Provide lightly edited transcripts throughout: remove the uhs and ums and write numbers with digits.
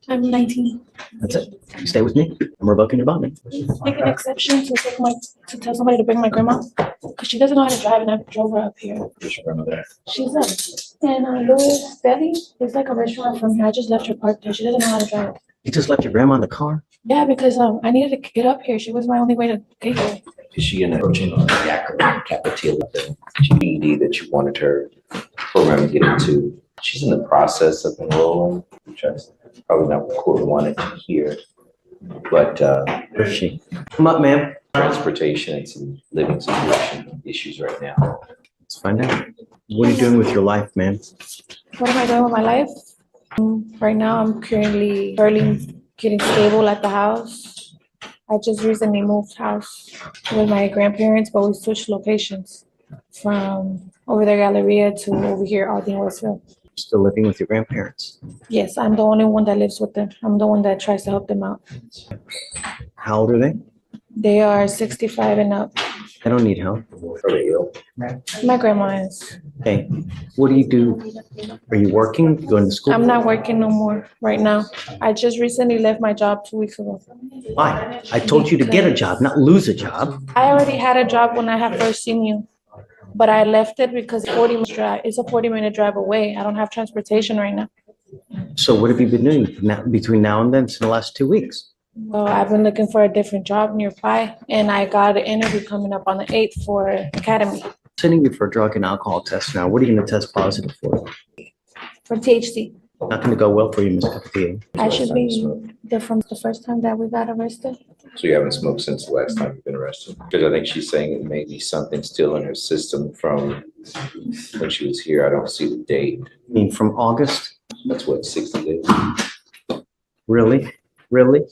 I'm 19. That's it. You stay with me. I'm revoking your bond. Make an exception to tell somebody to bring my grandma because she doesn't know how to drive, and I drove her up here. Where's your grandmother? She's up in Louis Deli. It's like a restaurant from here. I just left her parked there. She doesn't know how to drive. You just left your grandma in the car? Yeah, because I needed to get up here. She was my only way to get here. Is she in approaching on the cafeteria, the GED that you wanted her program to get into? She's in the process of enrolling, which is probably not what court wanted to hear. But Where's she? Come up, ma'am. transportation and some living situation issues right now. Let's find out. What are you doing with your life, ma'am? What am I doing with my life? Right now, I'm currently barely getting stable at the house. I just recently moved house with my grandparents, but we switched locations from over there, Galleria, to over here, Aldine, Westfield. Still living with your grandparents. Yes, I'm the only one that lives with them. I'm the one that tries to help them out. How old are they? They are 65 and up. I don't need help. Are they ill? My grandma is. Hey, what do you do? Are you working? You going to school? I'm not working no more right now. I just recently left my job 2 weeks ago. Why? I told you to get a job, not lose a job. I already had a job when I had first seen you, but I left it because it's a 40-minute drive away. I don't have transportation right now. So what have you been doing between now and then, since the last 2 weeks? Well, I've been looking for a different job nearby, and I got an interview coming up on the 8th for Academy Sending you for a drug and alcohol test now. What are you going to test positive for? for THC. Not going to go well for you, Ms. Castillo. I should be there from the first time that we got arrested. So you haven't smoked since the last time you've been arrested? Because I think she's saying it may be something still in her system from when she was here. I don't see the date. I mean, from August? That's what, 60 days? Really? Really?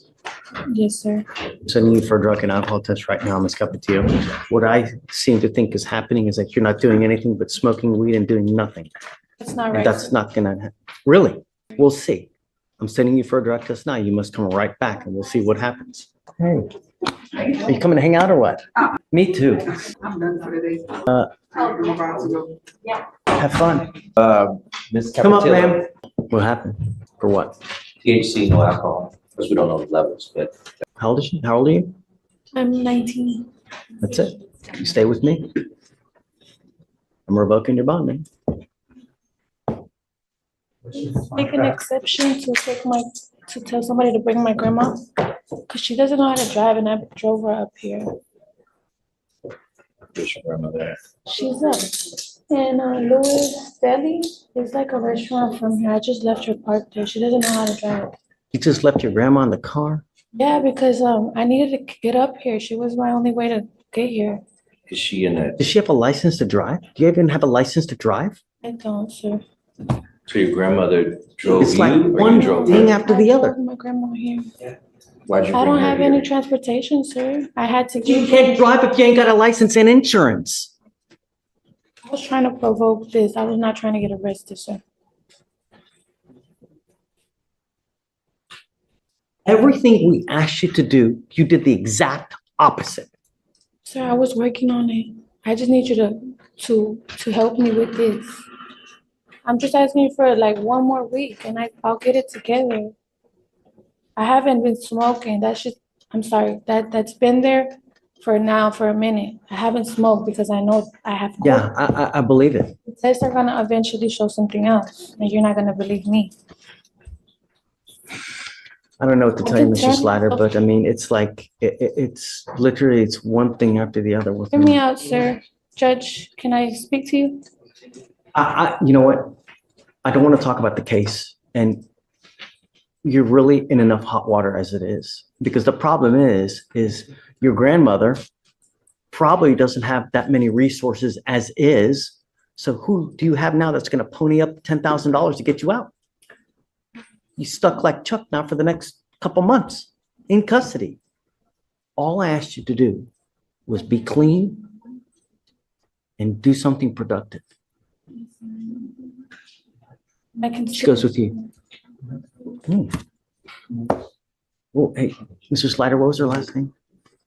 Yes, sir. I'm sending you for a drug and alcohol test right now, Ms. Capetillo. What I seem to think is happening is that you're not doing anything but smoking weed and doing nothing. It's not And right. that's not gonna happen. Really? We'll see. I'm sending you for a drug test now. You must come right back and we'll see what happens. Hey, are you coming to hang out or what? Me too. I'm done for the day. I'm about to go. Have fun. Ms. Come up, Capetillo, ma'am. What happened? For what? THC, no alcohol, because we don't know the levels, but How old is she? How old are you? I'm 19. That's it. You stay with me. I'm revoking your bond, man. Make an exception to tell somebody to bring my grandma because she doesn't know how to drive, and I drove her up here. where's your grandmother? She's up in Louis Deli. It's like a restaurant from here. I just left her parked there. She doesn't know how to drive. You just left your grandma in the car? Yeah, because I needed to get up here. She was my only way to get here. Is she in a, Does she have a license to drive? Do you even have a license to drive? I don't, sir. so your grandmother drove It's you like or one you drove thing her? after the I other. drove my grandma here. Why'd you I bring don't her have here? any transportation, sir. I had to You get. can't drive if you ain't got a license and insurance. I was trying to provoke this. I was not trying to get arrested, sir. Everything we asked you to do, you did the exact opposite. Sir, I was working on it. I just need you to help me with this. I'm just asking you for like one more week, and I'll get it together. I haven't been smoking. I'm sorry. That's been there for a minute. I haven't smoked because I know I have. Yeah, I believe it. The tests are gonna eventually show something else, and you're not gonna believe me. I don't know what to tell you, Mr. Slatter, but I mean, it's like, it's literally, it's one thing after the other. with Hear me me. out, sir. Judge, can I speak to you? You know what? I don't want to talk about the case, and you're really in enough hot water as it is. Because the problem is your grandmother probably doesn't have that many resources as is. So who do you have now that's going to pony up $10,000 to get you out? You stuck like Chuck now for the next couple months in custody. All I asked you to do was be clean and do something productive. I can. She goes with you. Oh, hey, Mr. Slider, what was her last name?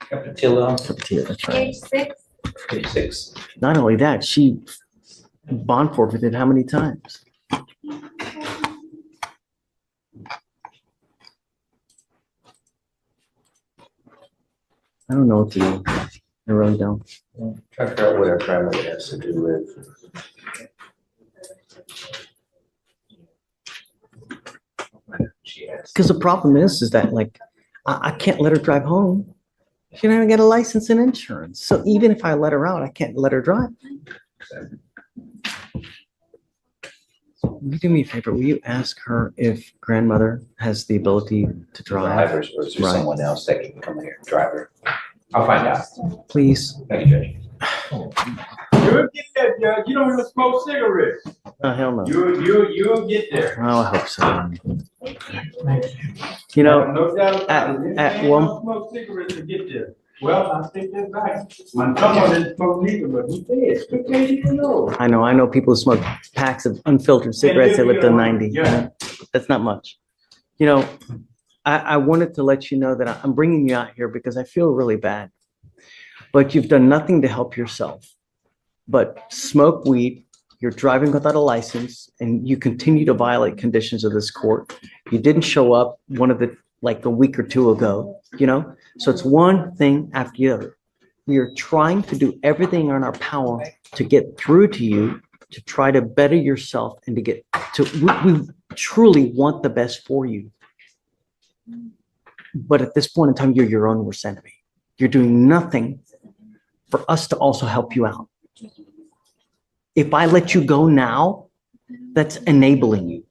Capetillo, Capetillo, that's right. 36. Not only that, she bond forfeited how many times? I don't know what to do. I really don't. Try to figure out what our grandmother has to do with. She has. Because the problem is that like, I can't let her drive home. She don't even get a license and insurance. So even if I let her out, I can't let her drive. Will you do me a favor? Will you ask her if grandmother has the ability to drive? Drivers, or is there Right. someone else that can come here and drive her? I'll find out. Please. Thank you, Judge. You'll get that, Judge. You don't even smoke cigarettes. Oh, hell no. You'll get there. Oh, I hope so. You know, No doubt about it. at Anything one- don't smoke cigarettes to get there. Well, I think that's right. My someone didn't smoke neither, but he did. Good case you know. I know people who smoke packs of unfiltered cigarettes that live to 90. Yeah. That's not much. You know, I wanted to let you know that I'm bringing you out here because I feel really bad. But you've done nothing to help yourself. But smoke weed, you're driving without a license, and you continue to violate conditions of this court. You didn't show up like a week or two ago, you know? So it's one thing after the other. We are trying to do everything in our power to get through to you, to try to better yourself and to get to, we truly want the best for you. But at this point in time, you're your own worst enemy. You're doing nothing for us to also help you out. If I let you go now, that's enabling you,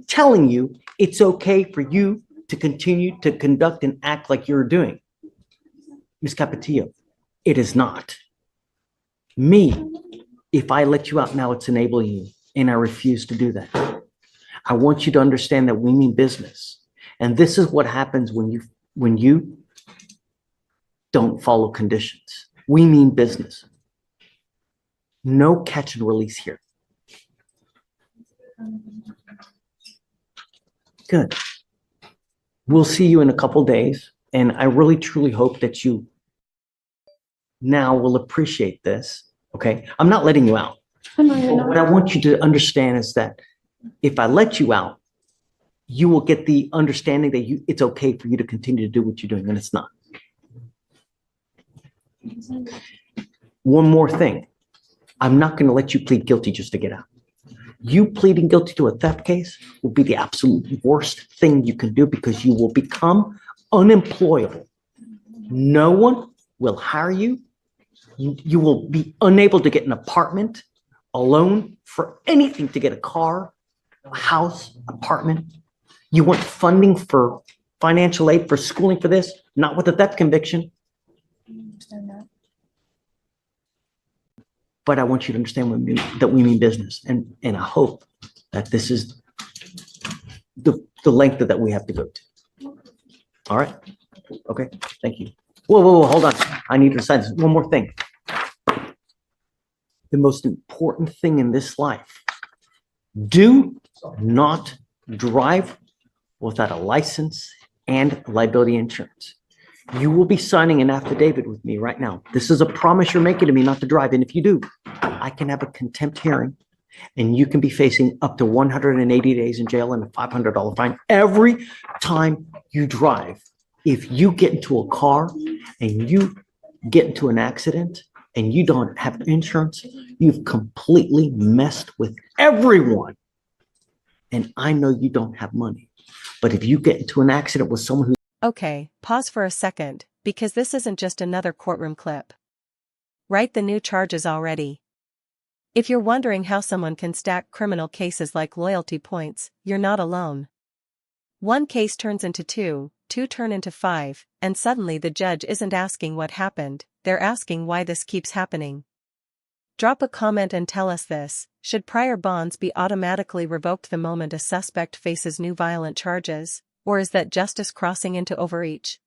telling you it's okay for you to continue to conduct and act like you're doing. Ms. Capetillo, it is not. Me, if I let you out now, it's enabling you, and I refuse to do that. I want you to understand that we mean business. And this is what happens when you don't follow conditions. We mean business. No catch and release here. Good. We'll see you in a couple days, and I really truly hope that you now will appreciate this, okay? I'm not letting you out. I know you're What I not. want you to understand is that if I let you out, you will get the understanding that it's okay for you to continue to do what you're doing, and it's not. One more thing. I'm not going to let you plead guilty just to get out. You pleading guilty to a theft case will be the absolute worst thing you can do because you will become unemployable. No one will hire you. You will be unable to get an apartment, a loan for anything, to get a car, a house, apartment. You want funding for financial aid for schooling for this, not with a theft conviction. But I want you to understand that we mean business, and I hope that this is the length that we have to go to. All right? Okay, thank you. Whoa, hold on. I need to decide this. One more thing. The most important thing in this life, do not drive without a license and liability insurance. You will be signing an affidavit with me right now. This is a promise you're making to me not to drive. And if you do, I can have a contempt hearing and you can be facing up to 180 days in jail and a $500 fine every time you drive. If you get into a car and you get into an accident and you don't have insurance, you've completely messed with everyone. And I know you don't have money. But if you get into an accident with someone who Okay, pause for a second, because this isn't just another courtroom clip. Write the new charges already. If you're wondering how someone can stack criminal cases like loyalty points, you're not alone. One case turns into two turn into five, and suddenly the judge isn't asking what happened, they're asking why this keeps happening. Drop a comment and tell us this: should prior bonds be automatically revoked the moment a suspect faces new violent charges? Or is that justice crossing into overreach?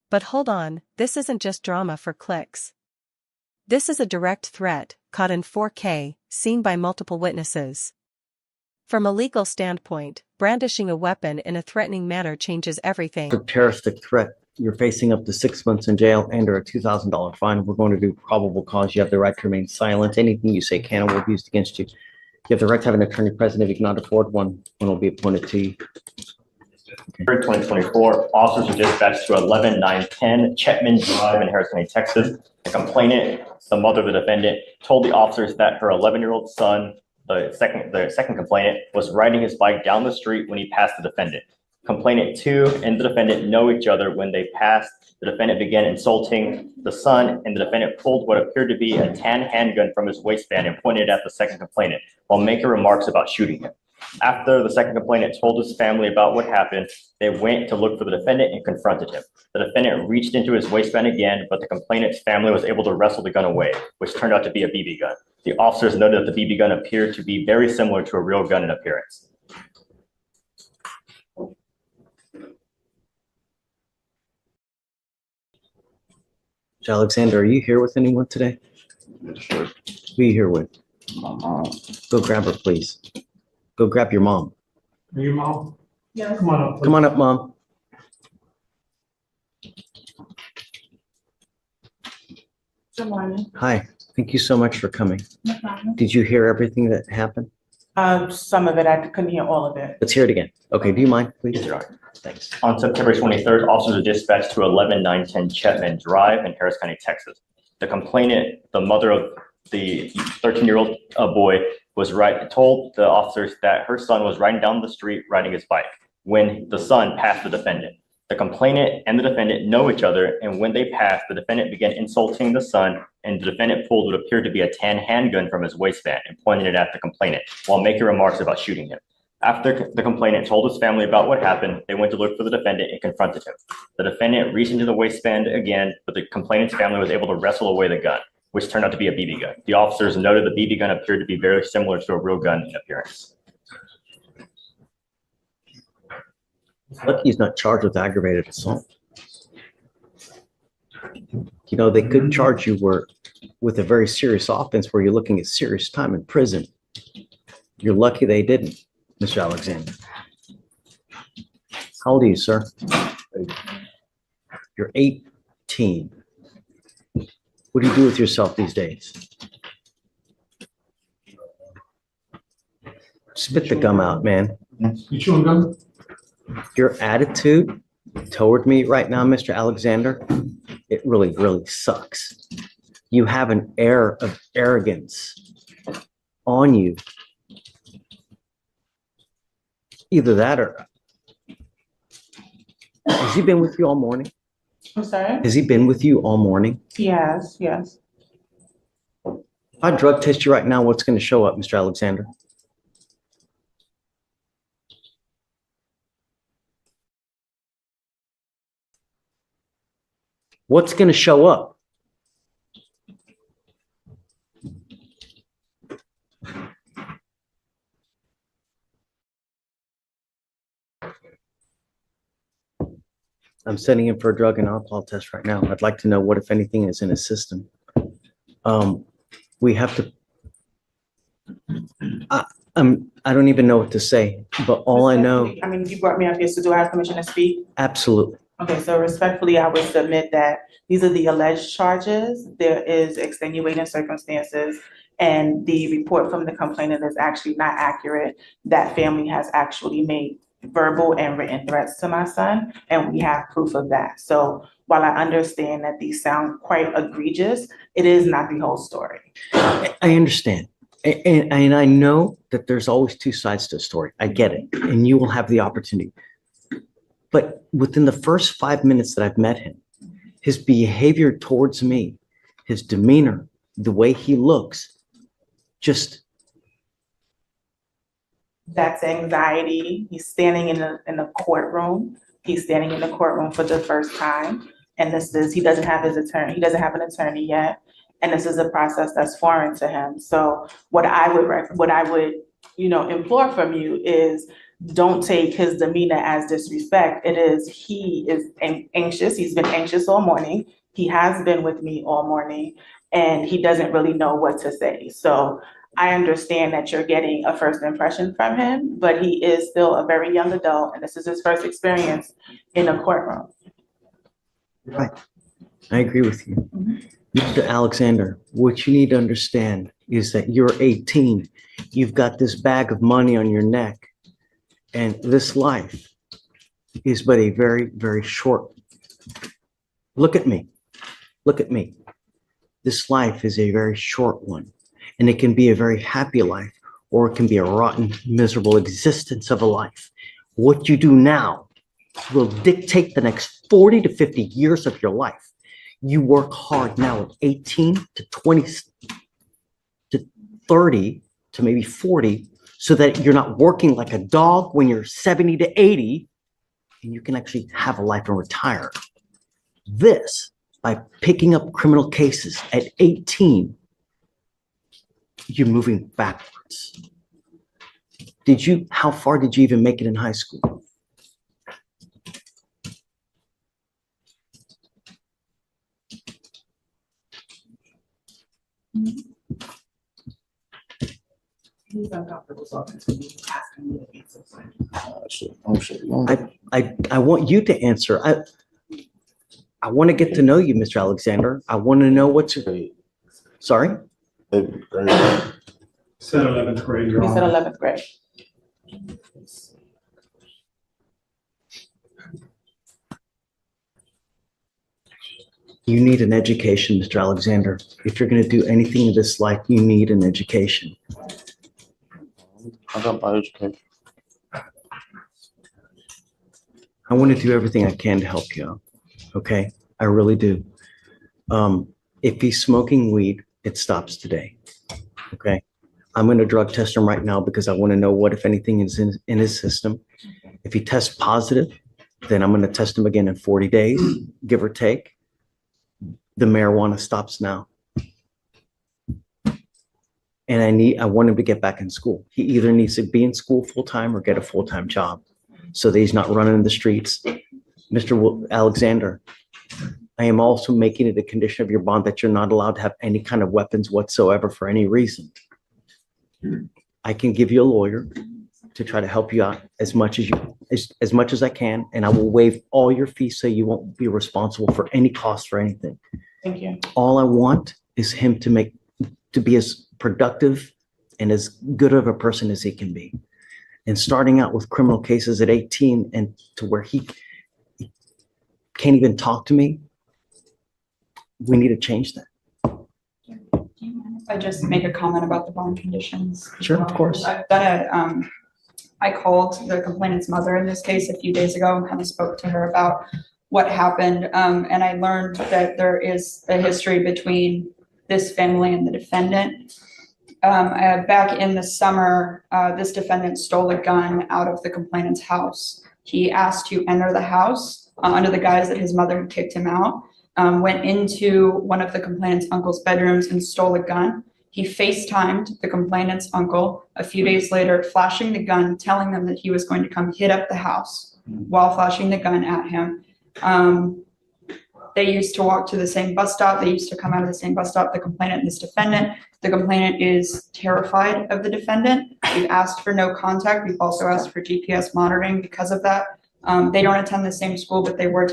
But hold on, this isn't just drama for clicks. This is a direct threat, caught in 4K, seen by multiple witnesses. From a legal standpoint, brandishing a weapon in a threatening manner changes everything. for terroristic threat, you're facing up to 6 months in jail and or a $2,000 fine. We're going to do probable cause. You have the right to remain silent. Anything you say can or will be used against you. You have the right to have an attorney present. If you cannot afford one, one will be appointed to you. 2024, officers were dispatched to 11910 Chetman Drive in Harris County, Texas. The complainant, the mother of the defendant, told the officers that her 11-year-old son, the second complainant, was riding his bike down the street when he passed the defendant. Complainant 2 and the defendant know each other. When they passed, the defendant began insulting the son, and the defendant pulled what appeared to be a tan handgun from his waistband and pointed at the second complainant while making remarks about shooting him. After the second complainant told his family about what happened, they went to look for the defendant and confronted him. The defendant reached into his waistband again, but the complainant's family was able to wrestle the gun away, which turned out to be a BB gun. The officers noted that the BB gun appeared to be very similar to a real gun in appearance. Alexander, are you here with anyone today? Sure. Who are you here with? Go grab her, please. Go grab your mom. Are you mom? Yes. Come on up. Come on up, Mom. Good morning. Hi. Thank you so much for coming. No problem. Did you hear everything that happened? Some of it, I couldn't hear all of it. Let's hear it again. Okay, do you mind, please? Yes, Your Honor. Thanks. On September 23rd, officers were dispatched to 11910 Chetman Drive in Harris County, Texas. The complainant, the mother of the 13-year-old boy, told the officers that her son was riding down the street riding his bike when the son passed the defendant. The complainant and the defendant know each other, and when they passed, the defendant began insulting the son, and the defendant pulled what appeared to be a tan handgun from his waistband and pointed it at the complainant while making remarks about shooting him. After the complainant told his family about what happened, they went to look for the defendant and confronted him. The defendant reached into the waistband again, but the complainant's family was able to wrestle away the gun, which turned out to be a BB gun. The officers noted the BB gun appeared to be very similar to a real gun in appearance. Lucky he's not charged with aggravated assault. You know, they could charge you with a very serious offense where you're looking at serious time in prison. You're lucky they didn't, Mr. Alexander. How old are you, sir? You're 18. What do you do with yourself these days? Spit the gum out, man. You chewing gum? Your attitude toward me right now, Mr. Alexander, it really, really sucks. You have an air of arrogance on you. Either that or... Has he been with you all morning? I'm sorry? Has he been with you all morning? Yes, yes. If I drug test you right now, what's going to show up, Mr. Alexander? What's going to show up? I'm sending him for a drug and alcohol test right now. I'd like to know what, if anything, is in his system. We have to. I don't even know what to say, but all I know. I mean, you brought me up here, so do I have permission to speak? Absolutely. Okay, so respectfully, I would submit that these are the alleged charges. There is extenuating circumstances, and the report from the complainant is actually not accurate. That family has actually made verbal and written threats to my son, and we have proof of that. So while I understand that these sound quite egregious, it is not the whole story. I understand. And I know that there's always two sides to a story. I get it. And you will have the opportunity. But within the first 5 minutes that I've met him, his behavior towards me, his demeanor, the way he looks, just. That's anxiety. He's standing in the courtroom. He's standing in the courtroom for the first time. And he doesn't have his attorney. He doesn't have an attorney yet. And this is a process that's foreign to him. So what I would, implore from you is don't take his demeanor as disrespect. He is anxious. He's been anxious all morning. He has been with me all morning, and he doesn't really know what to say. So I understand that you're getting a first impression from him, but he is still a very young adult, and this is his first experience in a courtroom. Right. I agree with you. Mr. Alexander, what you need to understand is that you're 18. You've got this bag of money on your neck, and this life is but a very, very short. Look at me. Look at me. This life is a very short one, and it can be a very happy life, or it can be a rotten, miserable existence of a life. What you do now will dictate the next 40 to 50 years of your life. You work hard now at 18 to 20 to 30 to maybe 40, so that you're not working like a dog when you're 70 to 80, and you can actually have a life and retire. This, by picking up criminal cases at 18, you're moving backwards. How far did you even make it in high school? He's uncomfortable talking to me, asking me to answer. I want you to answer. I want to get to know you, Mr. Alexander. I want to know what's your, sorry? Said 11th grade, Your He said Honor. 11th grade. You need an education, Mr. Alexander. If you're going to do anything in this life, you need an education. I got my education. I want to do everything I can to help you out. Okay? I really do. If he's smoking weed, it stops today. Okay? I'm going to drug test him right now because I want to know what, if anything, is in his system. If he tests positive, then I'm going to test him again in 40 days, give or take. The marijuana stops now. And I want him to get back in school. He either needs to be in school full-time or get a full-time job so that he's not running in the streets. Mr. Alexander, I am also making it a condition of your bond that you're not allowed to have any kind of weapons whatsoever for any reason. I can give you a lawyer to try to help you out as much as I can, and I will waive all your fees so you won't be responsible for any cost for anything. Thank you. All I want is him to be as productive and as good of a person as he can be. And starting out with criminal cases at 18 and to where he can't even talk to me, we need to change that. I just make a comment about the bond conditions. Sure, of course. I've done I called the complainant's mother in this case a few days ago and kind of spoke to her about what happened. And I learned that there is a history between this family and the defendant. Back in the summer, this defendant stole a gun out of the complainant's house. He asked to enter the house under the guise that his mother had kicked him out, went into one of the complainant's uncle's bedrooms and stole a gun. He FaceTimed the complainant's uncle a few days later, flashing the gun, telling them that he was going to come hit up the house while flashing the gun at him. They used to walk to the same bus stop. They used to come out of the same bus stop, the complainant and this defendant. The complainant is terrified of the defendant. We've asked for no contact. We've also asked for GPS monitoring because of that. They don't attend the same school, but they were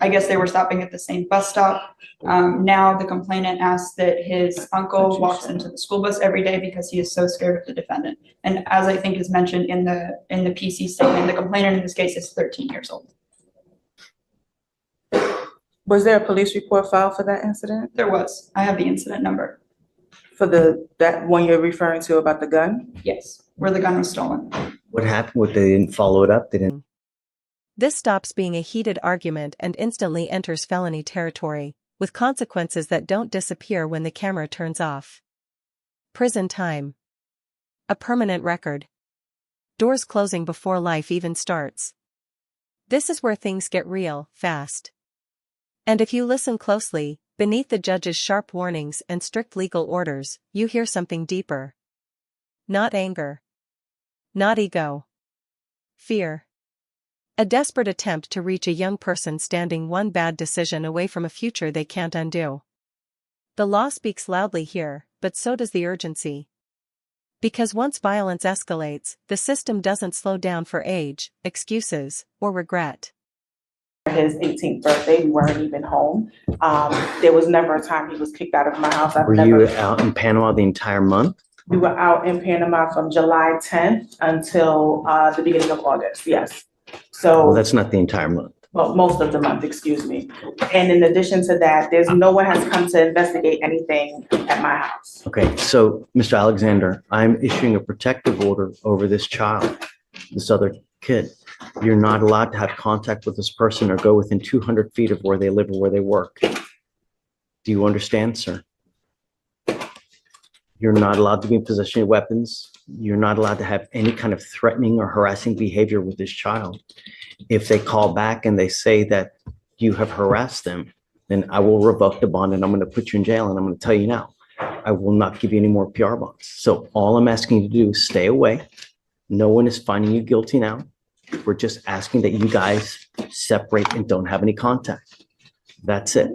I guess they were stopping at the same bus stop. Now the complainant asks that his uncle walks into the school bus every day because he is so scared of the defendant. And as I think is mentioned in the PC statement, the complainant in this case is 13 years old. Was there a police report filed for that incident? There was. I have the incident number. For that one you're referring to about the gun? Yes, where the gun was stolen. What happened? They didn't follow it up. They didn't. This stops being a heated argument and instantly enters felony territory, with consequences that don't disappear when the camera turns off. Prison time. A permanent record. Doors closing before life even starts. This is where things get real, fast. And if you listen closely, beneath the judge's sharp warnings and strict legal orders, you hear something deeper. Not anger. Not ego. Fear. A desperate attempt to reach a young person standing one bad decision away from a future they can't undo. The law speaks loudly here, but so does the urgency. Because once violence escalates, the system doesn't slow down for age, excuses, or regret. His 18th birthday, we weren't even home. There was never a time he was kicked out of my house. Were you out in Panama the entire month? We were out in Panama from July 10th until the beginning of August, yes. Well, So, that's not the entire month. well, most of the month, excuse me. And in addition to that, no one has come to investigate anything at my house. Okay, so Mr. Alexander, I'm issuing a protective order over this child, this other kid. You're not allowed to have contact with this person or go within 200 feet of where they live or where they work. Do you understand, sir? You're not allowed to be in possession of weapons. You're not allowed to have any kind of threatening or harassing behavior with this child. If they call back and they say that you have harassed them, then I will revoke the bond and I'm going to put you in jail. And I'm going to tell you now, I will not give you any more PR bonds. So all I'm asking you to do is stay away. No one is finding you guilty now. We're just asking that you guys separate and don't have any contact. That's it.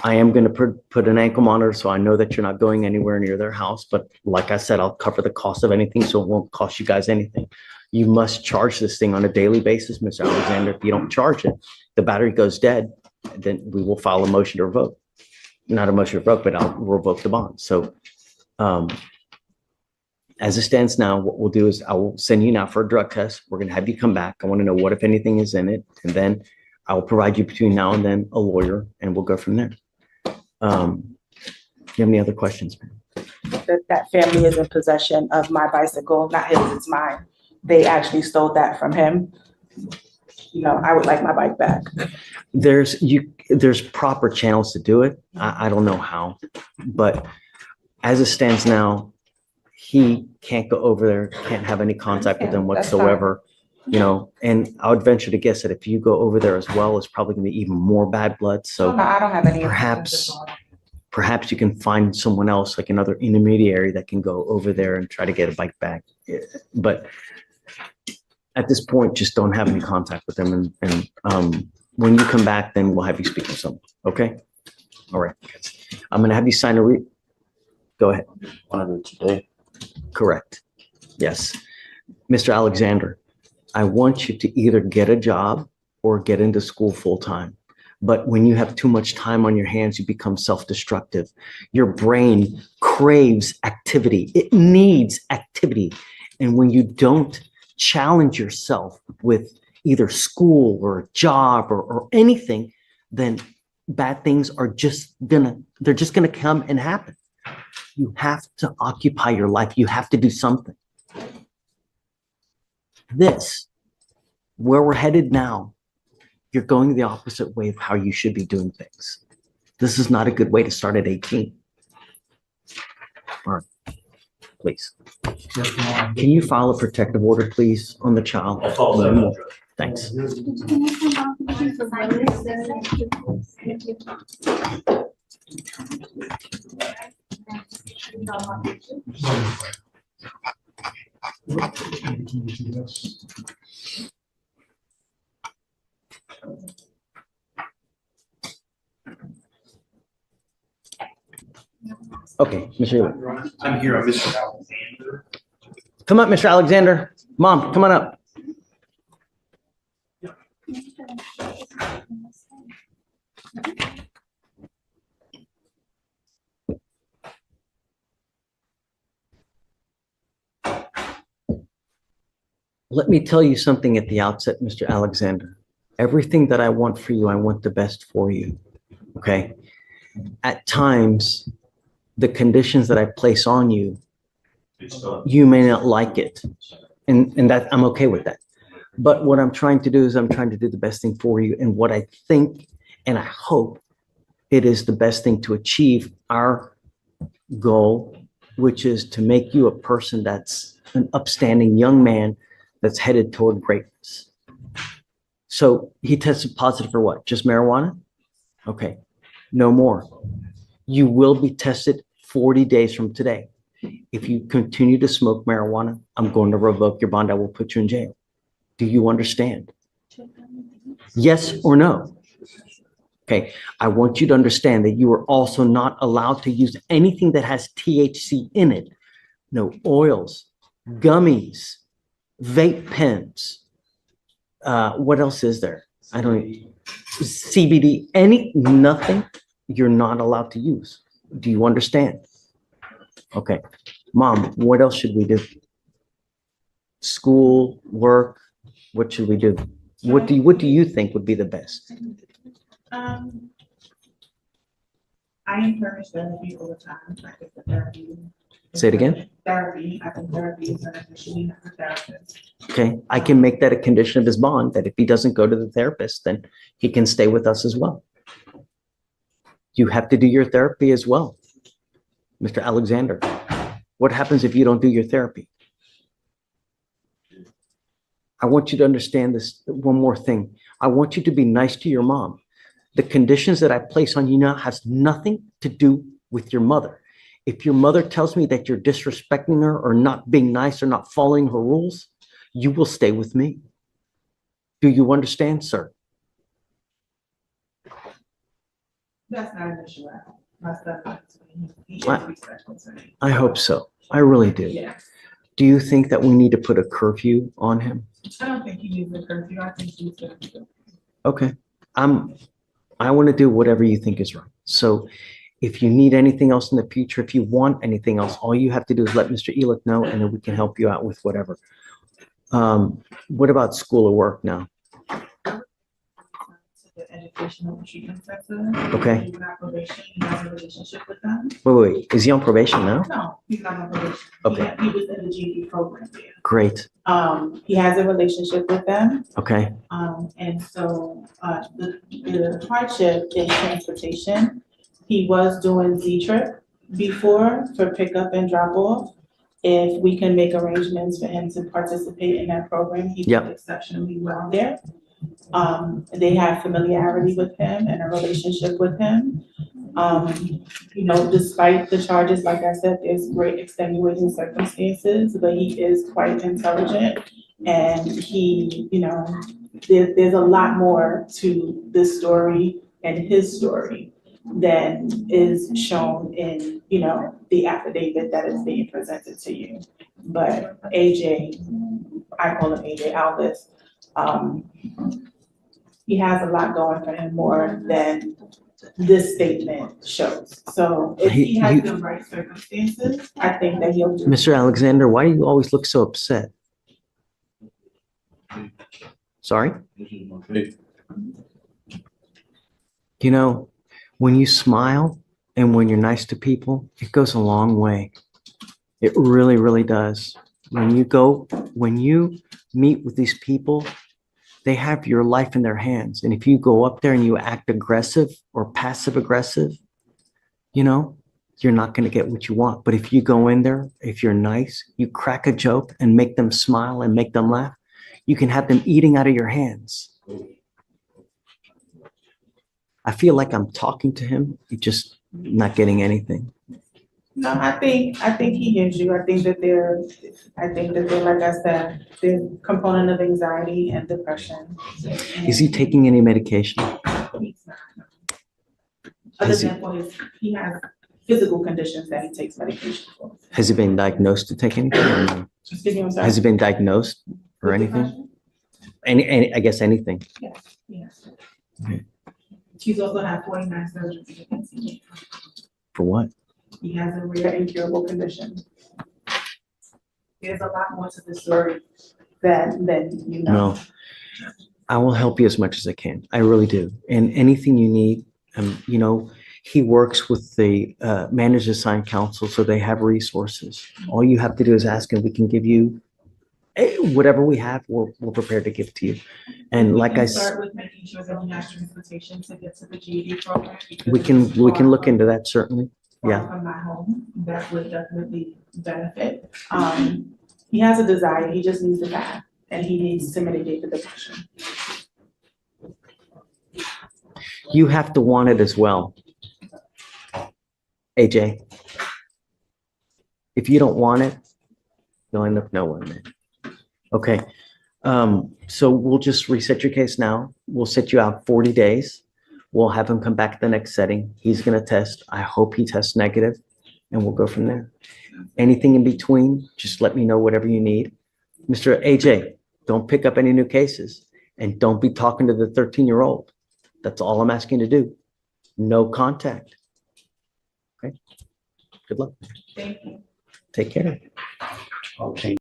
I am going to put an ankle monitor so I know that you're not going anywhere near their house. But like I said, I'll cover the cost of anything, so it won't cost you guys anything. You must charge this thing on a daily basis, Mr. Alexander. If you don't charge it, the battery goes dead, then we will file a motion to revoke. Not a motion to revoke, but I'll revoke the bond. So as it stands now, what we'll do is I will send you now for a drug test. We're going to have you come back. I want to know what, if anything, is in it. And then I will provide you between now and then a lawyer, and we'll go from there. Do you have any other questions, ma'am? That family is in possession of my bicycle, not his, it's mine. They actually stole that from him. You know, I would like my bike back. There's proper channels to do it. I don't know how, but as it stands now, he can't go over there, can't have any contact with them That's fine. whatsoever. You know, and I would venture to guess that if you go over there as well, it's probably going to be even more bad blood. So No, I don't have any. perhaps you can find someone else, like another intermediary, that can go over there and try to get a bike back. But at this point, just don't have any contact with them. And when you come back, then we'll have you speak to someone. Okay. All right. I'm going to have you sign a go ahead. Want to do it today? Correct. Yes. Mr. Alexander, I want you to either get a job or get into school full time. But when you have too much time on your hands, you become self-destructive. Your brain craves activity. It needs activity. And when you don't challenge yourself with either school or a job or anything, then bad things are they're just gonna come and happen. You have to occupy your life. You have to do something. Where we're headed now, you're going the opposite way of how you should be doing things. This is not a good way to start at 18. All right, please. Can you file a protective order, please, on the child? Thanks. Okay, Mr. Ewing. I'm here on Mr. Alexander. Come up, Mr. Alexander. Mom, come on up. Let me tell you something at the outset, Mr. Alexander. Everything that I want for you, I want the best for you, okay? At times, the conditions that I place on you, you may not like it, and that I'm okay with that. But what I'm trying to do is I'm trying to do the best thing for you, and what I think and I hope it is the best thing to achieve our goal, which is to make you a person that's an upstanding young man that's headed toward greatness. So he tested positive for what? Just marijuana? Okay, no more. You will be tested 40 days from today. If you continue to smoke marijuana, I'm going to revoke your bond. I will put you in jail. Do you understand? Yes or no? Okay, I want you to understand that you are also not allowed to use anything that has THC in it. No oils, gummies, vape pens. What else is there? I don't CBD, nothing you're not allowed to use. Do you understand? Okay. Mom, what else should we do? School, work, What should we do? What do you think would be the best? I encourage therapy all the time. I think the therapy. Say it again? Therapy, I think therapy is beneficial. We have a therapist. Okay, I can make that a condition of his bond, that if he doesn't go to the therapist, then he can stay with us as well. You have to do your therapy as well. Mr. Alexander, what happens if you don't do your therapy? I want you to understand this one more thing. I want you to be nice to your mom. The conditions that I place on you now has nothing to do with your mother. If your mother tells me that you're disrespecting her or not being nice or not following her rules, you will stay with me. Do you understand, sir? That's not an issue at all. That's not. He is respectful to me. I hope so. I really do. Yeah. Do you think that we need to put a curfew on him? I don't think he needs a curfew. I think he's good. Okay. I want to do whatever you think is right. So if you need anything else in the future, if you want anything else, all you have to do is let Mr. Elick know, and then we can help you out with whatever. What about school or work now? The educational treatment center. Okay. He's on probation. He has a relationship with them. Wait. Is he on probation now? No, he's not on probation. Okay. He was in the GD program there. Great. He has a relationship with them. Okay. And so, the hardship is transportation. He was doing Z-Trip before for pickup and drop off. If we can make arrangements for him to participate in that program, he did exceptionally well there. They have familiarity with him and a relationship with him. Despite the charges, like I said, there's great extenuating circumstances, but he is quite intelligent. And he, there's a lot more to this story and his story than is shown in, the affidavit that is being presented to you. But AJ, I call him AJ Alvis, he has a lot going for him more than this statement shows. So if he has the right circumstances, I think that he'll do. Mr. Alexander, why do you always look so upset? Sorry? When you smile and when you're nice to people, it goes a long way. It really, really does. When you meet with these people, they have your life in their hands. And if you go up there and you act aggressive or passive aggressive, you're not going to get what you want. But if you go in there, if you're nice, you crack a joke and make them smile and make them laugh, you can have them eating out of your hands. I feel like I'm talking to him, just not getting anything. No, I think he hears you. I think that they're, like I said, there's a component of anxiety and depression. Is he taking any medication? He's not. Other than for he has physical conditions that he takes medication for. Has he been diagnosed to take anything? Or no? Excuse me, I'm sorry. Has he been diagnosed or anything? I guess anything. Yes. Okay. He's also had 49 surgeries against him. For what? He has a rare incurable condition. There's a lot more to the story than you know. No, I will help you as much as I can. I really do. And anything you need, he works with the managers assigned counsel, so they have resources. All you have to do is ask, and we can give you whatever we have. We're prepared to give to you. And like I said, start with making sure that he has transportation to get to the GED program. we can look into that, certainly. Yeah. From my home, that would definitely benefit. He has a desire, he just needs the path, and he needs to mitigate the depression. You have to want it as well, AJ. If you don't want it, you'll end up nowhere, man. Okay. So we'll just reset your case now. We'll set you out 40 days. We'll have him come back to the next setting. He's going to test. I hope he tests negative, and we'll go from there. Anything in between, just let me know whatever you need. Mr. AJ, don't pick up any new cases, and don't be talking to the 13-year-old. That's all I'm asking you to do. No contact. Okay. Good luck. Thank you. Take care. Okay.